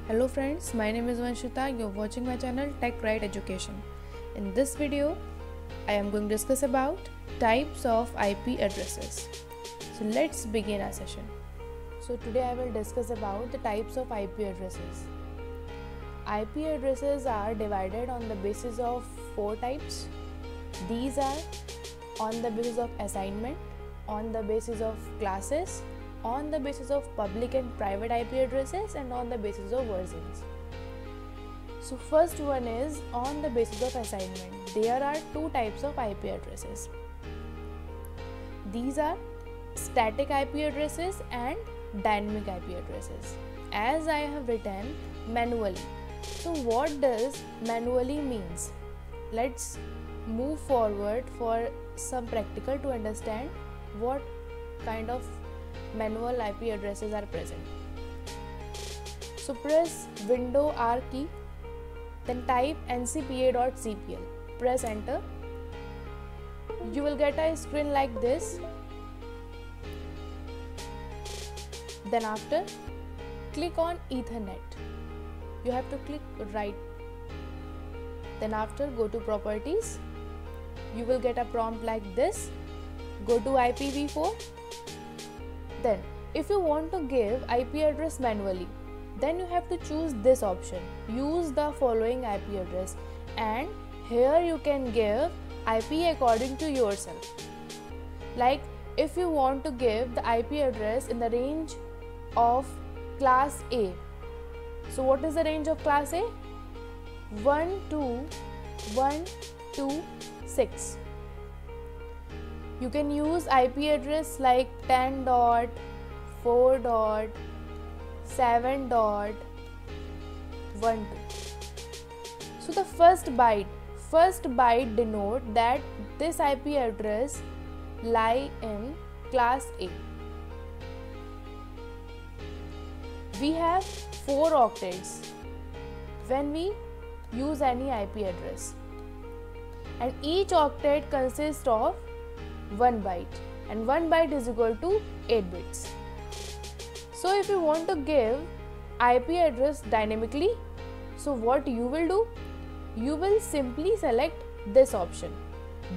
Hello friends, my name is Vanshita. You're watching my channel Tech Right Education. In this video, I am going to discuss about types of IP addresses. So let's begin our session. So today I will discuss about the types of IP addresses. IP addresses are divided on the basis of 4 types. These are on the basis of assignment, on the basis of classes, on the basis of public and private IP addresses, and on the basis of versions. So first one is on the basis of assignment. There are 2 types of IP addresses. These are static IP addresses and dynamic IP addresses. As I have written manually. So what does manually means? Let's move forward for some practical to understand what kind of manual IP addresses are present. So press Window R key, then type ncpa.cpl. Press enter. You will get a screen like this. Then after, click on Ethernet. You have to click right. Then after, go to Properties. You will get a prompt like this. Go to IPv4. Then, if you want to give IP address manually, then you have to choose this option. Use the following IP address, and here you can give IP according to yourself. Like if you want to give the IP address in the range of class A. So what is the range of class A? 12126. You can use IP address like 10.4.7.12. So the first byte denote that this IP address lie in class A. We have 4 octets when we use any IP address, and each octet consists of 1 byte, and 1 byte is equal to 8 bits. So if you want to give IP address dynamically, so what you will do? You will simply select this option.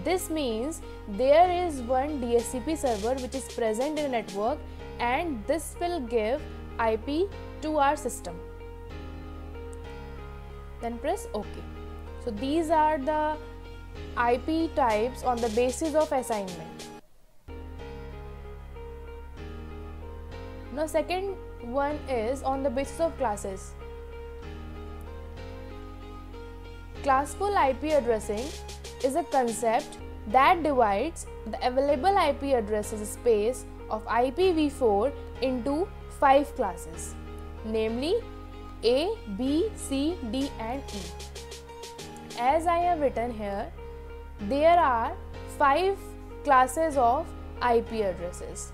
This means there is one DHCP server which is present in a network, and this will give IP to our system. Then press OK. So these are the IP types on the basis of assignment. Now second one is on the basis of classes. Classful IP addressing is a concept that divides the available IP addresses space of IPv4 into 5 classes, namely A, B, C, D and E. As I have written here, there are 5 classes of IP addresses,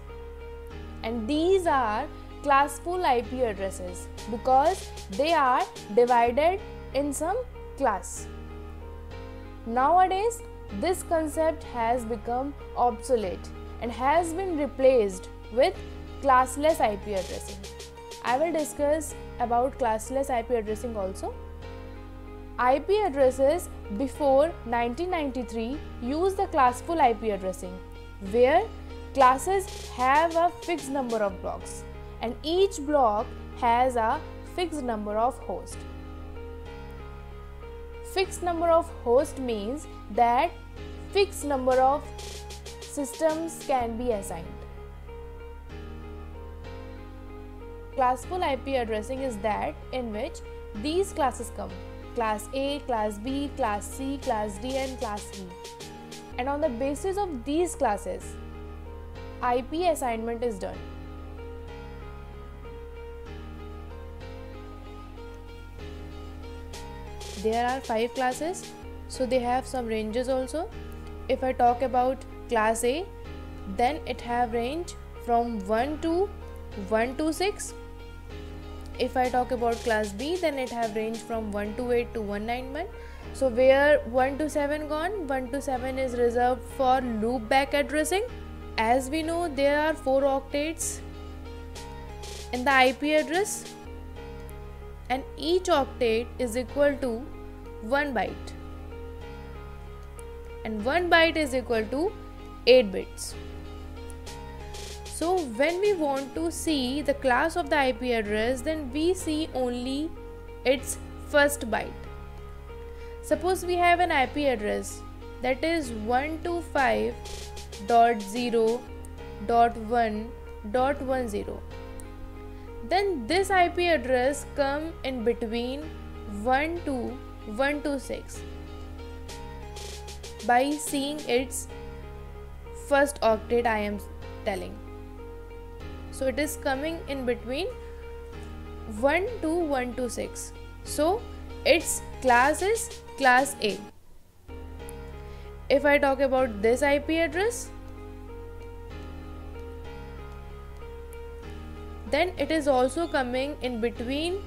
and these are classful IP addresses because they are divided in some class. Nowadays, this concept has become obsolete and has been replaced with classless IP addressing. I will discuss about classless IP addressing also. IP addresses before 1993 used the classful IP addressing, where classes have a fixed number of blocks and each block has a fixed number of hosts. Fixed number of hosts means that fixed number of systems can be assigned. Classful IP addressing is that in which these classes come: class A, class B, class C, class D and class E. And on the basis of these classes, IP assignment is done. There are 5 classes, so they have some ranges also. If I talk about class A, then it have range from 1 to 126. If I talk about class B, then it have range from 128 to 191. So where 1 to 7 gone? 1 to 7 is reserved for loopback addressing. As we know, there are 4 octets in the IP address. and each octet is equal to 1 byte, and 1 byte is equal to 8 bits. So when we want to see the class of the IP address, then we see only its first byte. Suppose we have an IP address that is 125.0.1.10. Then this IP address come in between 1 to 126 by seeing its first octet I am telling. So it is coming in between 1 to 126. So its class is class A. If I talk about this IP address, then it is also coming in between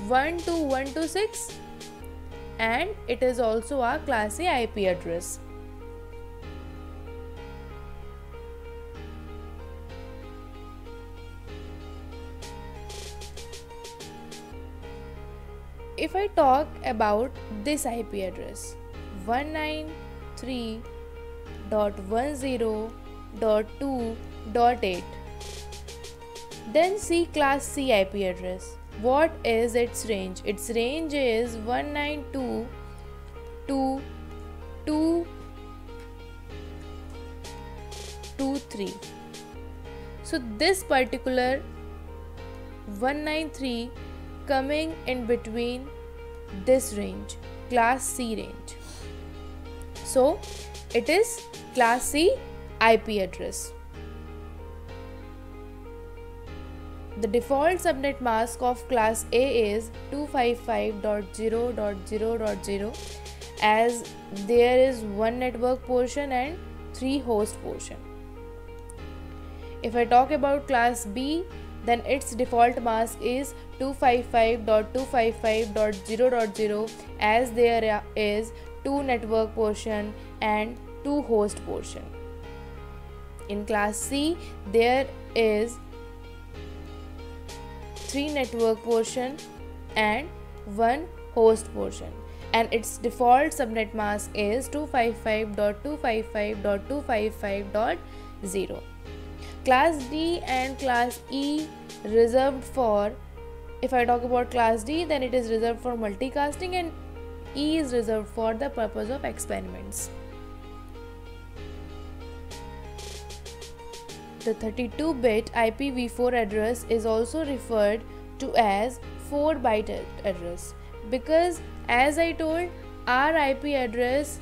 1 to 126 and it is also a class A IP address. If I talk about this IP address 193.10.2.8, then see class C IP address. What is its range? Its range is 192.2.2.3. So this particular 193 coming in between this range, class C range. So it is class C IP address. The default subnet mask of class A is 255.0.0.0, as there is one network portion and 3 host portion. If I talk about class B, then its default mask is 255.255.0.0, as there is 2 network portion and 2 host portion. In class C, there is 3 network portion and 1 host portion, and its default subnet mask is 255.255.255.0. Class D and class E reserved for, if I talk about class D, then it is reserved for multicasting and E is reserved for the purpose of experiments. The 32-bit IPv4 address is also referred to as 4-byte address, because as I told, our IP address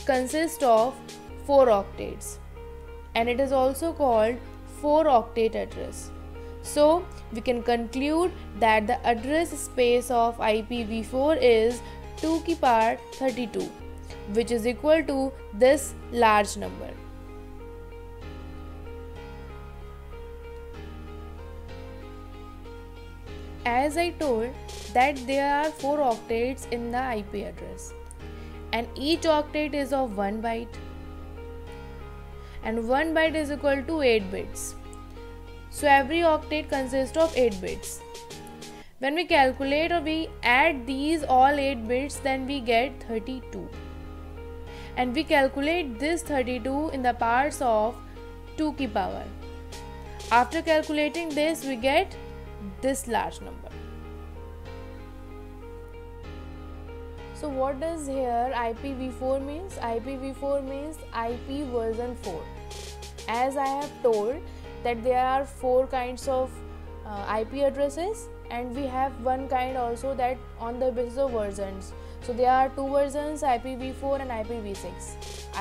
consists of 4 octets and it is also called 4-octet address. So we can conclude that the address space of IPv4 is 2 की power 32, which is equal to this large number. As I told that there are 4 octets in the IP address and each octet is of 1 byte, and 1 byte is equal to 8 bits. So every octet consists of 8 bits. When we calculate or we add these all 8 bits, then we get 32. And we calculate this 32 in the parts of 2 की power. After calculating this, we get this large number. So what does here IPv4 means? IPv4 means IP version 4. As I have told that there are 4 kinds of IP addresses, and we have one kind also that on the basis of versions. So there are 2 versions, IPv4 and IPv6.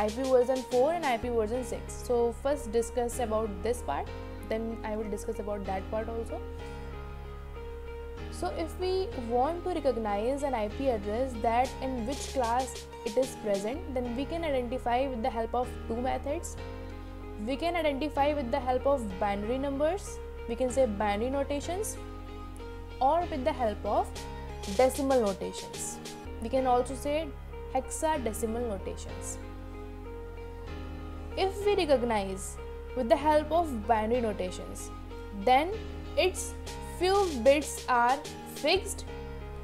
IP version 4 and IP version 6. So first discuss about this part, then I will discuss about that part also. So if we want to recognize an IP address that in which class it is present, then we can identify with the help of 2 methods. We can identify with the help of binary numbers, we can say binary notations, or with the help of decimal notations. We can also say hexadecimal notations. If we recognize with the help of binary notations, then its few bits are fixed,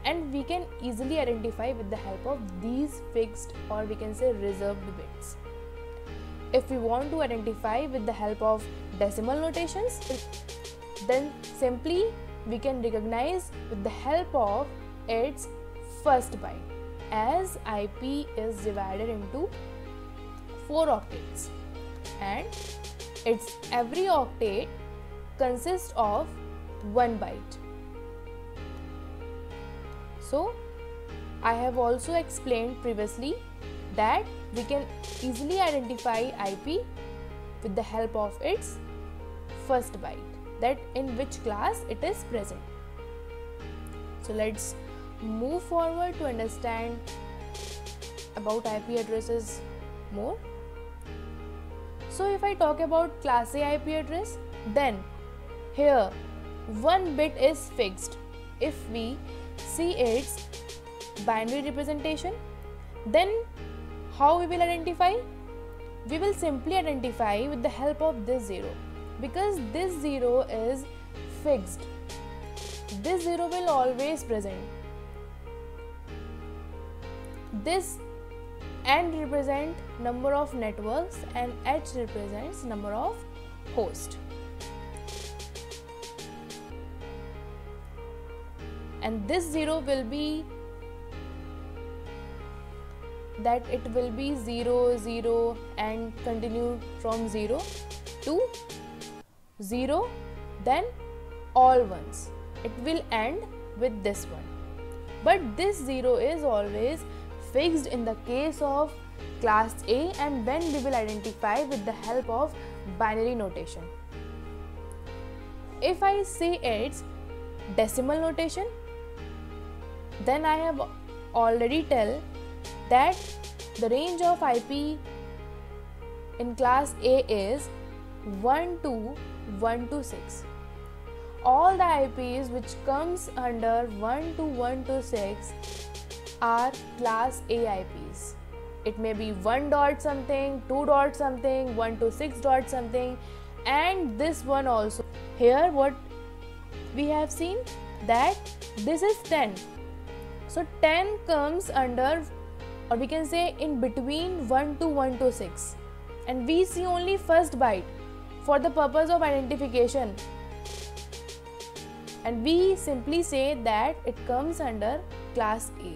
and we can easily identify with the help of these fixed, or we can say reserved bits. If we want to identify with the help of decimal notations, then simply we can recognize with the help of its first byte, as IP is divided into 4 octets and its every octet consists of 1 byte. So I have also explained previously that we can easily identify IP with the help of its first byte, that in which class it is present. So let's move forward to understand about IP addresses more. So if I talk about class A IP address, then here 1 bit is fixed. If we see its binary representation, then how we will identify? We will simply identify with the help of this 0, because this 0 is fixed. This 0 will always present. This N represents number of networks and H represents number of hosts. And this 0 will be that it will be 0, 0 and continue from 0 to 0, then all ones. It will end with this one. But this 0 is always fixed in the case of class A, and when we will identify with the help of binary notation. If I say its decimal notation, then I have already tell that the range of IP in class A is 1 to 126. All the IPs which comes under 1 to 126 are class A IPs. It may be 1 dot something, 2 dot something, 1 to 6 dot something, and this one also. Here what we have seen that this is 10. So 10 comes under, or we can say in between 1 to 126, and we see only first byte for the purpose of identification, and we simply say that it comes under class A.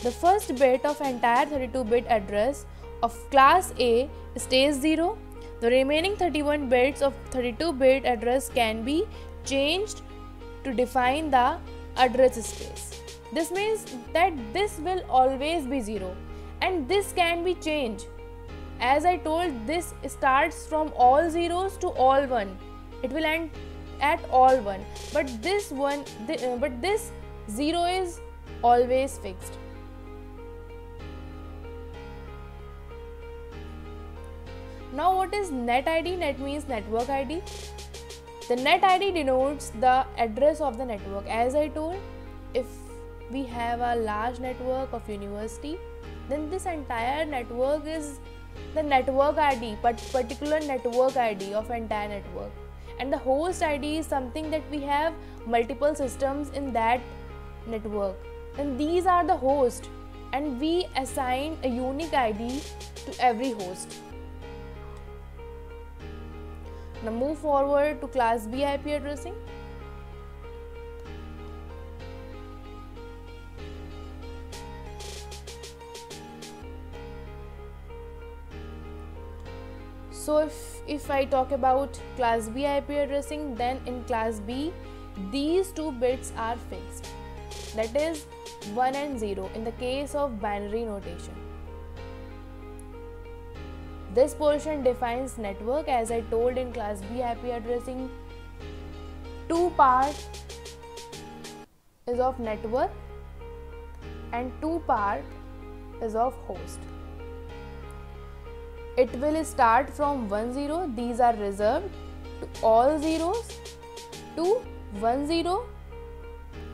The first bit of entire 32-bit address of class A stays 0. The remaining 31 bits of 32-bit address can be changed to define the address space. This means that this will always be 0 and this can be changed. As I told, this starts from all zeros to all 1. It will end at all 1. But this 0 is always fixed. Now what is net ID? Net means network ID. The net ID denotes the address of the network. As I told, if we have a large network of university, then this entire network is the network ID, but particular network ID of entire network. And the host ID is something that we have multiple systems in that network. And these are the hosts, and we assign a unique ID to every host. Now move forward to class B IP addressing. So if I talk about class B IP addressing, then in class B, these 2 bits are fixed. That is 1 and 0 in the case of binary notation. This portion defines network. As I told, in class B IP addressing, 2 part is of network and 2 part is of host. It will start from 1 0, these are reserved, to all zeros, to 1 0,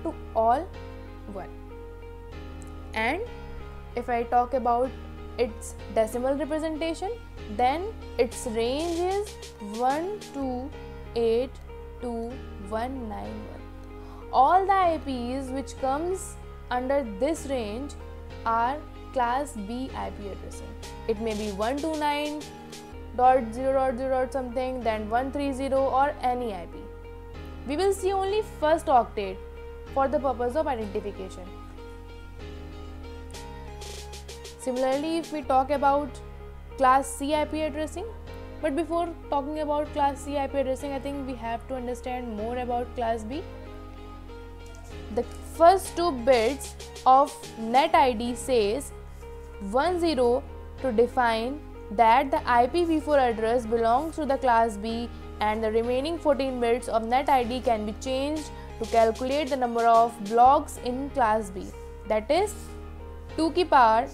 to all 1. And if I talk about its decimal representation, then its range is 1282191. All the IPs which comes under this range are class B IP addressing. It may be 129.0.0 something, then 130 or any IP. We will see only first octet for the purpose of identification. Similarly, if we talk about class C IP addressing, but before talking about class C IP addressing, I think we have to understand more about class B. The first 2 bits of net ID says 10 to define that the IPv4 address belongs to the class B, and the remaining 14 bits of net ID can be changed to calculate the number of blocks in class B, that is 2 की power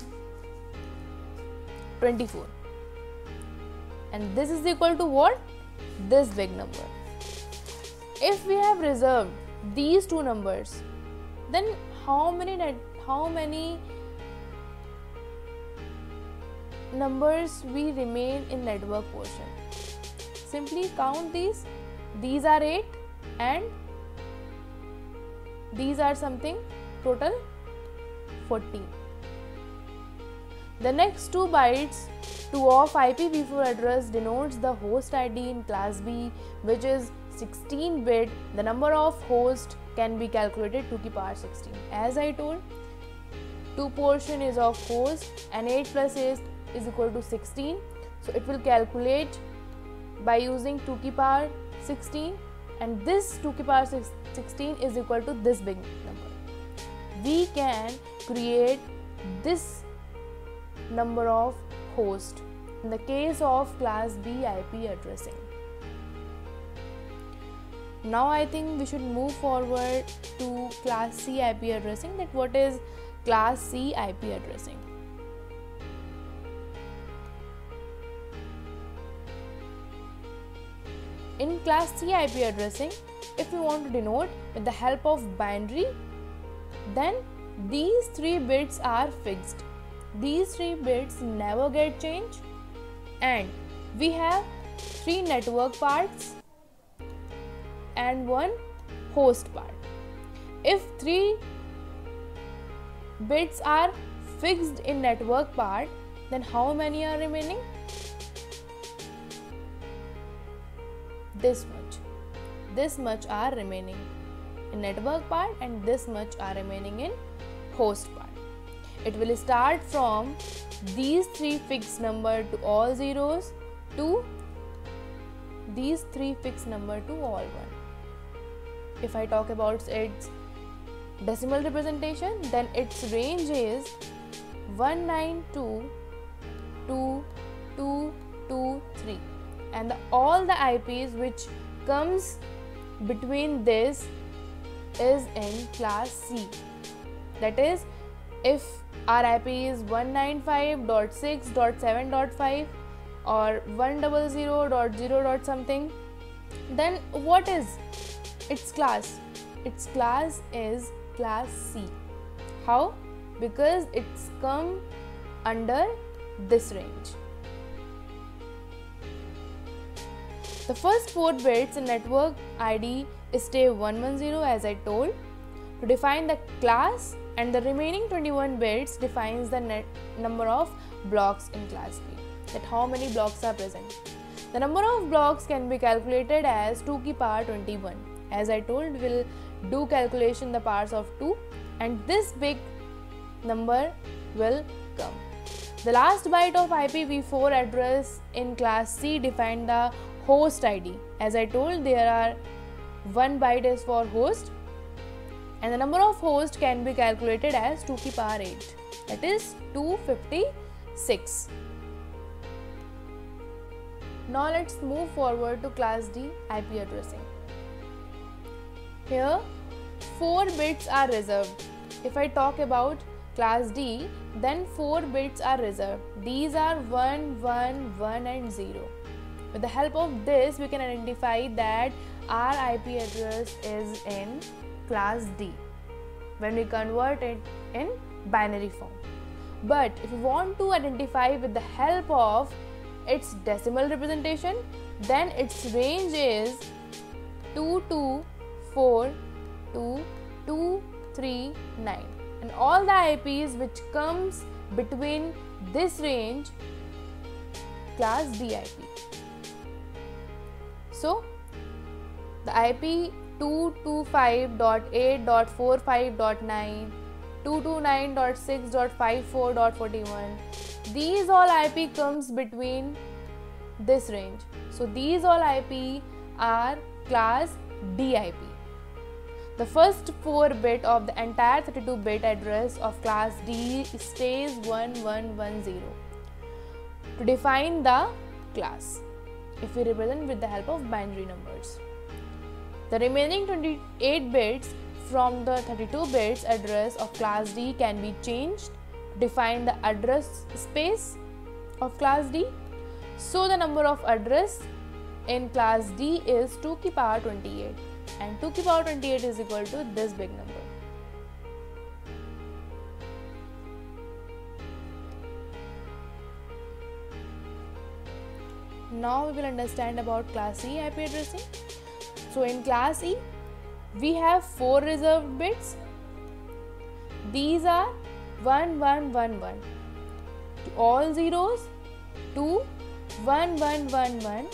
24, and this is equal to what? This big number. If we have reserved these 2 numbers, then how many numbers we remain in network portion? Simply count these. These are 8 and these are something, total 14. The next 2 bytes of IPv4 address denotes the host ID in class B, which is 16 bit. The number of hosts can be calculated 2 की power 16. As I told, 2 portion is of host and 8 plus 8 is equal to 16. So it will calculate by using 2 की power 16, and this 2 की power 16 is equal to this big number. We can create this number of hosts in the case of class B IP addressing. Now I think we should move forward to class C IP addressing. That what is class C IP addressing? In class C IP addressing, if we want to denote with the help of binary, then these 3 bits are fixed. These 3 bits never get changed, and we have 3 network parts and 1 host part. If 3 bits are fixed in network part, then how many are remaining? This much are remaining in network part, and this much are remaining in host part. It will start from these 3 fixed number to all zeros to these 3 fixed number to all 1. If I talk about its decimal representation, then its range is 192.2223, and all the IPs which comes between this is in class C. That is, if our IP is 195.6.7.5 or 100.0. something, then what is its class? Its class is class C. How? Because it's come under this range. The first 4 bits in network ID stay 110 as I told to define the class, and the remaining 21 bits defines the number of blocks in class B, that how many blocks are present. The number of blocks can be calculated as 2 की power 21. As I told, we'll do calculation the powers of 2, and this big number will come. The last byte of IPv4 address in class C define the host ID. As I told, there are 1 byte is for host, and the number of hosts can be calculated as 2 की power 8, that is 256. Now let's move forward to class D IP addressing. Here 4 bits are reserved. If I talk about class D, then 4 bits are reserved. These are 1, 1, 1 and 0. With the help of this, we can identify that our IP address is in class D when we convert it in binary form. But if you want to identify with the help of its decimal representation, then its range is 224 to 239, and all the IPs which comes between this range, class D IP. So the IP 225.8.45.9, 229.6.54.41, these all IP comes between this range. So these all IP are class D IP. The first 4 bit of the entire 32-bit address of class D stays 1110 to define the class, if we represent with the help of binary numbers. The remaining 28 bits from the 32 bits address of class D can be changed to define the address space of class D. So the number of address in class D is 2 की power 28, and 2 की power 28 is equal to this big number. Now we will understand about class E IP addressing. So in class E, we have 4 reserved bits. These are 1111 to all zeros, to 1111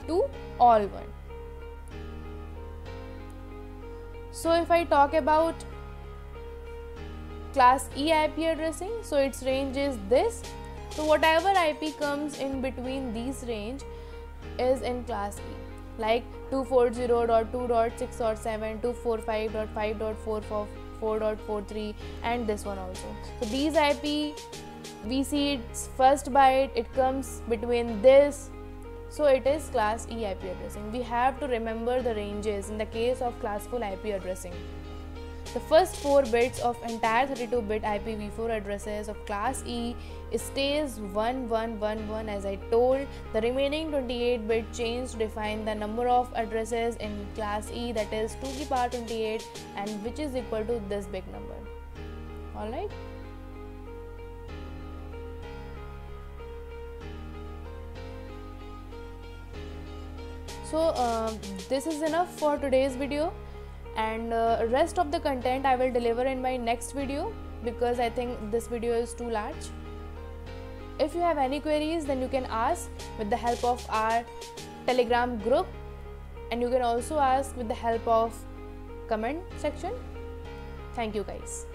to all 1. So if I talk about class E IP addressing, so its range is this. So whatever IP comes in between these range is in class E, like 240.2.6.7, 245.5.4.43, and this one also. So these IP, we see its first byte, it comes between this, so it is class E IP addressing. We have to remember the ranges in the case of classical IP addressing. The first 4 bits of entire 32-bit IPv4 addresses of class E stays 1111 as I told. The remaining 28 bit change to define the number of addresses in class E, that is 2 की power 28, and which is equal to this big number. Alright. So this is enough for today's video, and rest of the content I will deliver in my next video, because I think this video is too large. If you have any queries, then you can ask with the help of our Telegram group, and you can also ask with the help of comment section. Thank you guys.